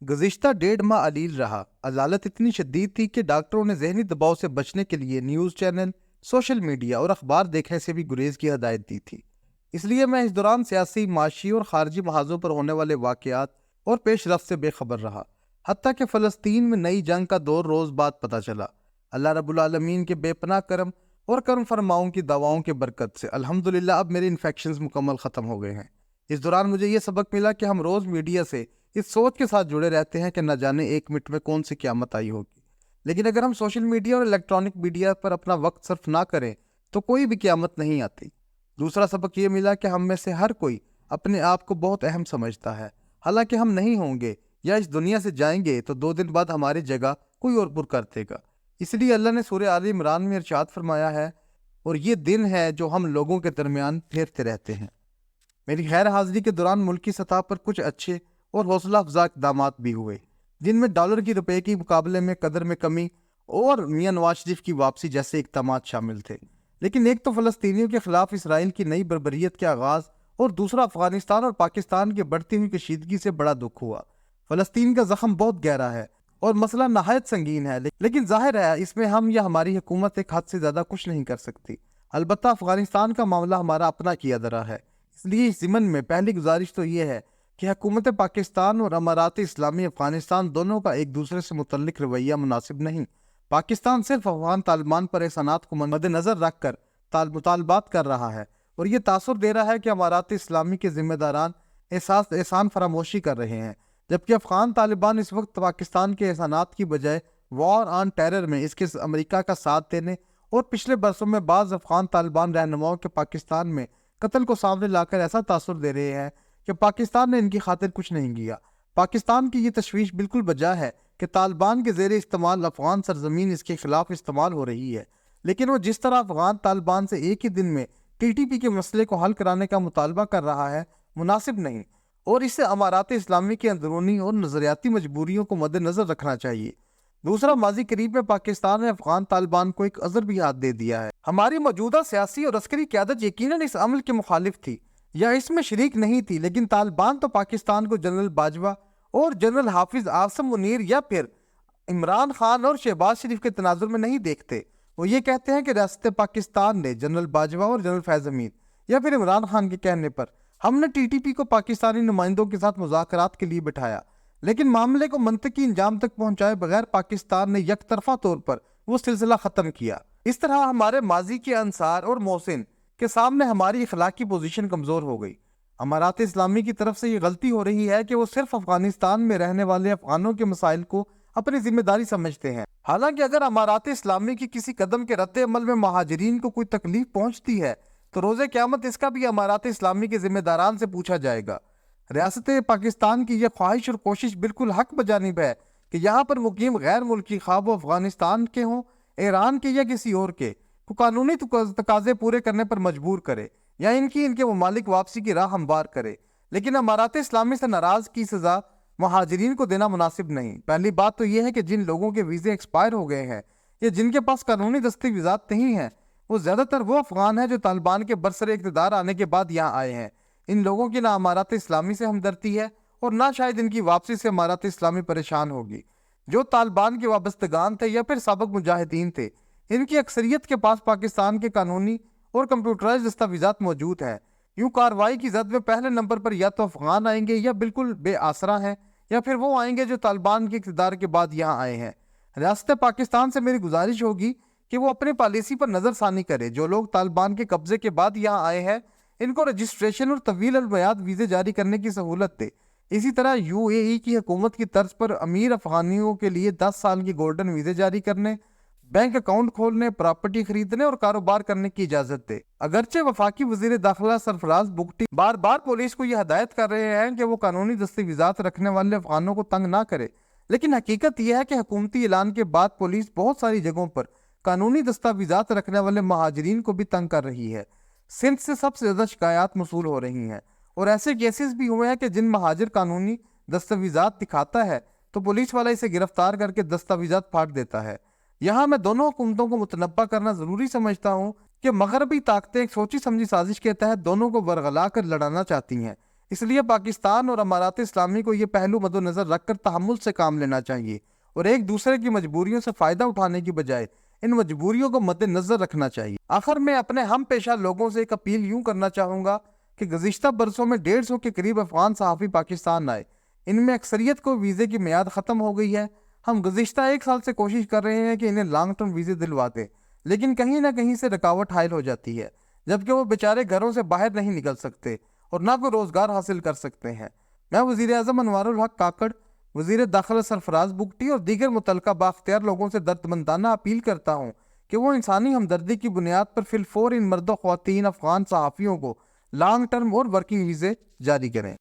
گزشتہ 1.5 ماہ علیل رہا۔ عدالت اتنی شدید تھی کہ ڈاکٹروں نے ذہنی دباؤ سے بچنے کے لیے نیوز چینل، سوشل میڈیا اور اخبار دیکھنے سے بھی گریز کی ہدایت دی تھی۔ اس لیے میں اس دوران سیاسی، معاشی اور خارجی محاذوں پر ہونے والے واقعات اور پیش رفت سے بے خبر رہا، حتیٰ کہ فلسطین میں نئی جنگ کا دور روز بعد پتہ چلا۔ اللہ رب العالمین کے بے پناہ کرم اور کرم فرماؤں کی دعاؤں کے برکت سے الحمدللہ اب میرے انفیکشنز مکمل ختم ہو گئے ہیں۔ اس دوران مجھے یہ سبق ملا کہ ہم روز میڈیا سے اس سوچ کے ساتھ جڑے رہتے ہیں کہ نہ جانے 1 منٹ میں کون سی قیامت آئی ہوگی، لیکن اگر ہم سوشل میڈیا اور الیکٹرانک میڈیا پر اپنا وقت صرف نہ کریں تو کوئی بھی قیامت نہیں آتی۔ دوسرا سبق یہ ملا کہ ہم میں سے ہر کوئی اپنے آپ کو بہت اہم سمجھتا ہے، حالانکہ ہم نہیں ہوں گے یا اس دنیا سے جائیں گے تو 2 دن بعد ہماری جگہ کوئی اور پر کر دے گا۔ اس لیے اللہ نے سورہ آل عمران میں ارشاد فرمایا ہے، اور یہ دن ہے جو ہم لوگوں کے درمیان پھیرتے رہتے ہیں۔ میری غیر حاضری کے دوران ملکی سطح پر کچھ اچھے اور حوصلہ افزا اقدامات بھی ہوئے، جن میں ڈالر کی روپے کے مقابلے میں قدر میں کمی اور میاں نواز شریف کی واپسی جیسے اقدامات شامل تھے۔ لیکن ایک تو فلسطینیوں کے خلاف اسرائیل کی نئی بربریت کے آغاز، اور دوسرا افغانستان اور پاکستان کی بڑھتی ہوئی کشیدگی سے بڑا دکھ ہوا۔ فلسطین کا زخم بہت گہرا ہے اور مسئلہ نہایت سنگین ہے، لیکن ظاہر ہے اس میں ہم یا ہماری حکومت ایک حد سے زیادہ کچھ نہیں کر سکتی۔ البتہ افغانستان کا معاملہ ہمارا اپنا کیا درا ہے، اس لیے اس ضمن میں پہلی گزارش تو یہ ہے کہ حکومت پاکستان اور امارات اسلامی افغانستان دونوں کا ایک دوسرے سے متعلق رویہ مناسب نہیں۔ پاکستان صرف افغان طالبان پر احسانات کو مد نظر رکھ کر مطالبات کر رہا ہے، اور یہ تاثر دے رہا ہے کہ امارات اسلامی کے ذمہ داران احسان فراموشی کر رہے ہیں، جبکہ افغان طالبان اس وقت پاکستان کے احسانات کی بجائے وار آن ٹیرر میں اس کے امریکہ کا ساتھ دینے اور پچھلے برسوں میں بعض افغان طالبان رہنماؤں کے پاکستان میں قتل کو سامنے لا کر ایسا تاثر دے رہے ہیں کہ پاکستان نے ان کی خاطر کچھ نہیں کیا۔ پاکستان کی یہ تشویش بالکل بجا ہے کہ طالبان کے زیر استعمال افغان سرزمین اس کے خلاف استعمال ہو رہی ہے، لیکن وہ جس طرح افغان طالبان سے ایک ہی دن میں ٹی ٹی پی کے مسئلے کو حل کرانے کا مطالبہ کر رہا ہے مناسب نہیں، اور اس سے امارات اسلامی کے اندرونی اور نظریاتی مجبوریوں کو مد نظر رکھنا چاہیے۔ دوسرا، ماضی قریب میں پاکستان نے افغان طالبان کو ایک عذر بھی ہاتھ دے دیا ہے۔ ہماری موجودہ سیاسی اور عسکری قیادت یقیناً اس عمل کے مخالف تھی یا اس میں شریک نہیں تھی، لیکن طالبان تو پاکستان کو جنرل باجوہ اور جنرل حافظ عاصم منیر یا پھر عمران خان اور شہباز شریف کے تناظر میں نہیں دیکھتے۔ وہ یہ کہتے ہیں کہ ریاست پاکستان نے جنرل باجوہ اور جنرل فیض حمید یا پھر عمران خان کے کہنے پر ہم نے ٹی ٹی پی کو پاکستانی نمائندوں کے ساتھ مذاکرات کے لیے بٹھایا، لیکن معاملے کو منطقی انجام تک پہنچائے بغیر پاکستان نے یک طرفہ طور پر وہ سلسلہ ختم کیا۔ اس طرح ہمارے ماضی کے انصار اور محسن کے سامنے ہماری اخلاقی پوزیشن کمزور ہو گئی۔ امارات اسلامی کی طرف سے یہ غلطی ہو رہی ہے کہ وہ صرف افغانستان میں رہنے والے افغانوں کے مسائل کو اپنی ذمہ داری سمجھتے ہیں، حالانکہ اگر امارات اسلامی کی کسی قدم کے رد عمل میں مہاجرین کو کوئی تکلیف پہنچتی ہے تو روز قیامت اس کا بھی امارات اسلامی کے ذمہ داران سے پوچھا جائے گا۔ ریاست پاکستان کی یہ خواہش اور کوشش بالکل حق بجانب ہے کہ یہاں پر مقیم غیر ملکی، خواہ وہ افغانستان کے ہوں، ایران کے یا کسی اور کے، کو قانونی تقاضے پورے کرنے پر مجبور کرے یا ان کے ممالک واپسی کی راہ ہموار کرے، لیکن امارات اسلامی سے ناراض کی سزا مہاجرین کو دینا مناسب نہیں۔ پہلی بات تو یہ ہے کہ جن لوگوں کے ویزے ایکسپائر ہو گئے ہیں یا جن کے پاس قانونی دستاویزات نہیں ہیں، وہ زیادہ تر وہ افغان ہیں جو طالبان کے برسر اقتدار آنے کے بعد یہاں آئے ہیں۔ ان لوگوں کی نہ امارات اسلامی سے ہمدردی ہے اور نہ شاید ان کی واپسی سے امارات اسلامی پریشان ہوگی۔ جو طالبان کے وابستگان تھے یا پھر سابق مجاہدین تھے، ان کی اکثریت کے پاس پاکستان کے قانونی اور کمپیوٹرائز دستاویزات موجود ہیں۔ یوں کارروائی کی زد میں پہلے نمبر پر یا تو افغان آئیں گے یا بالکل بے آسرا ہیں، یا پھر وہ آئیں گے جو طالبان کے اقتدار کے بعد یہاں آئے ہیں۔ ریاست پاکستان سے میری گزارش ہوگی کہ وہ اپنے پالیسی پر نظر ثانی کرے۔ جو لوگ طالبان کے قبضے کے بعد یہاں آئے ہیں ان کو رجسٹریشن اور طویل المیعاد ویزے جاری کرنے کی سہولت دے۔ اسی طرح یو اے ای کی حکومت کی طرز پر امیر افغانیوں کے لیے 10 سال کی گولڈن ویزے جاری کرنے، بینک اکاؤنٹ کھولنے، پراپرٹی خریدنے اور کاروبار کرنے کی اجازت دے۔ اگرچہ وفاقی وزیر داخلہ سرفراز بگٹی بار بار پولیس کو یہ ہدایت کر رہے ہیں کہ وہ قانونی دستاویزات رکھنے والے افغانوں کو تنگ نہ کرے، لیکن حقیقت یہ ہے کہ حکومتی اعلان کے بعد پولیس بہت ساری جگہوں پر قانونی دستاویزات رکھنے والے مہاجرین کو بھی تنگ کر رہی ہے۔ سندھ سے سب سے زیادہ شکایات موصول ہو رہی ہیں، اور ایسے کیسز بھی ہوئے ہیں کہ جن مہاجر قانونی دستاویزات دکھاتا ہے تو پولیس والا اسے گرفتار کر کے دستاویزات پھاڑ دیتا ہے۔ یہاں میں دونوں حکومتوں کو متنبہ کرنا ضروری سمجھتا ہوں کہ مغربی طاقتیں ایک سوچی سمجھی سازش کے تحت دونوں کو ورغلا کر لڑانا چاہتی ہیں۔ اس لیے پاکستان اور امارات اسلامی کو یہ پہلو مد نظر رکھ کر تحمل سے کام لینا چاہیے اور ایک دوسرے کی مجبوریوں سے فائدہ اٹھانے کی بجائے ان مجبوریوں کو مد نظر رکھنا چاہیے۔ آخر میں اپنے ہم پیشہ لوگوں سے ایک اپیل یوں کرنا چاہوں گا کہ گزشتہ برسوں میں 150 کے قریب افغان صحافی پاکستان آئے، ان میں اکثریت کو ویزے کی میعاد ختم ہو گئی ہے۔ ہم گزشتہ 1 سال سے کوشش کر رہے ہیں کہ انہیں لانگ ٹرم ویزے دلوا دیں، لیکن کہیں نہ کہیں سے رکاوٹ حائل ہو جاتی ہے، جبکہ وہ بیچارے گھروں سے باہر نہیں نکل سکتے اور نہ کوئی روزگار حاصل کر سکتے ہیں۔ میں وزیر اعظم انوار الحق کاکڑ، وزیر داخلہ سرفراز بگٹی اور دیگر متعلقہ بااختیار لوگوں سے دردمندانہ اپیل کرتا ہوں کہ وہ انسانی ہمدردی کی بنیاد پر فی الفور ان مرد و خواتین افغان صحافیوں کو لانگ ٹرم اور ورکنگ ویزے جاری کریں۔